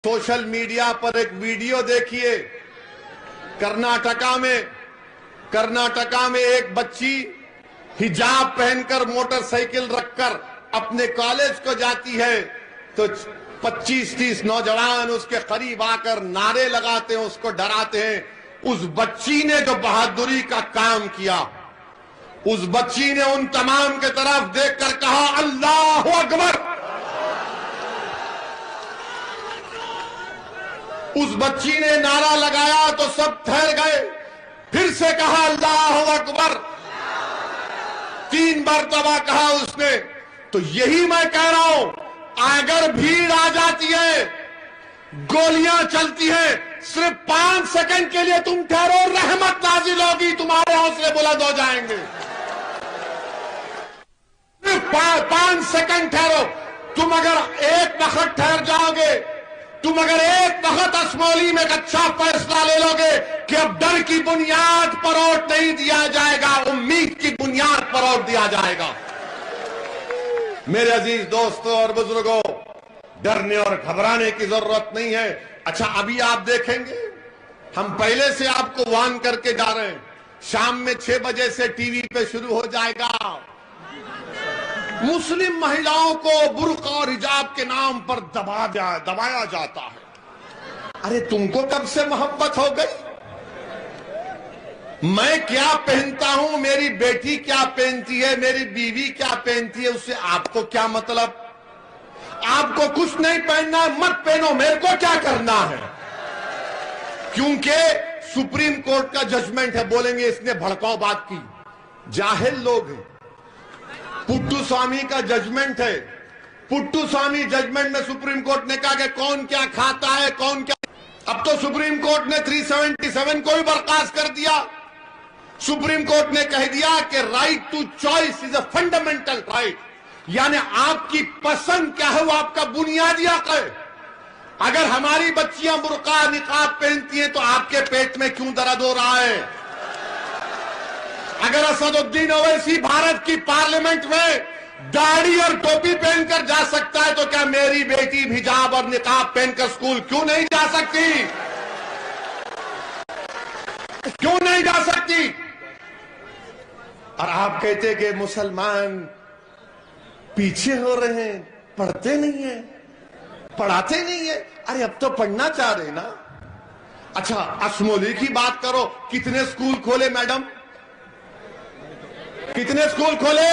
Social media पर एक video देखिए। कर्नाटका में एक बच्ची हिजाब पहनकर मोटरसाइकिल रखकर अपने कॉलेज को जाती है तो 25-30 नौजवान उसके करीब आकर नारे लगाते हैं, उसको डराते हैं। उस बच्ची ने जो बहादुरी का काम किया, उस बच्ची ने उन तमाम के तरफ देखकर कहा, अल्लाह अकबर। उस बच्ची ने नारा लगाया तो सब ठहर गए, फिर से कहा अल्लाह अकबर, 3 मरतबा कहा उसने। तो यही मैं कह रहा हूं, अगर भीड़ आ जाती है, गोलियां चलती हैं, सिर्फ 5 सेकंड के लिए तुम ठहरो, रहमत नाजिल होगी, तुम्हारे हौसले बुलंद हो जाएंगे। सिर्फ 5 सेकंड ठहरो। तुम अगर एक वक्त ठहर जाओगे, तुम अगर एक वक्त असमौली में एक अच्छा फैसला ले लोगे कि अब डर की बुनियाद पर वोट नहीं दिया जाएगा, उम्मीद की बुनियाद पर वोट दिया जाएगा। मेरे अजीज दोस्तों और बुजुर्गों, डरने और घबराने की जरूरत नहीं है। अच्छा, अभी आप देखेंगे, हम पहले से आपको वार्न करके जा रहे हैं, शाम में 6 बजे से टीवी पे शुरू हो जाएगा। मुस्लिम महिलाओं को बुर्का और हिजाब के नाम पर दबाया जाता है। अरे तुमको कब से मोहब्बत हो गई? मैं क्या पहनता हूं, मेरी बेटी क्या पहनती है, मेरी बीवी क्या पहनती है, उससे आपको क्या मतलब? आपको कुछ नहीं पहनना है, मत पहनो, मेरे को क्या करना है? क्योंकि सुप्रीम कोर्ट का जजमेंट है। बोलेंगे इसने भड़काऊ बात की, जाहिल लोग हैं। पुट्टू स्वामी का जजमेंट है। पुट्टू स्वामी जजमेंट में सुप्रीम कोर्ट ने कहा कि कौन क्या खाता है, कौन क्या। अब तो सुप्रीम कोर्ट ने 377 को भी बर्खास्त कर दिया। सुप्रीम कोर्ट ने कह दिया कि right to choice is a fundamental right, यानी आपकी पसंद क्या है वो आपका बुनियादी हक है। अगर हमारी बच्चियां बुर्का निकाब पहनती हैं तो आपके पेट में क्यों दर्द हो रहा है? अगर असदुद्दीन ओवैसी भारत की पार्लियामेंट में दाढ़ी और टोपी पहनकर जा सकता है तो क्या मेरी बेटी हिजाब और निकाब पहनकर स्कूल क्यों नहीं जा सकती? क्यों नहीं जा सकती? और आप कहते कि मुसलमान पीछे हो रहे हैं, पढ़ते नहीं है, पढ़ाते नहीं है। अरे अब तो पढ़ना चाह रहे ना। अच्छा, असमौली की बात करो, कितने स्कूल खोले मैडम? कितने स्कूल खोले?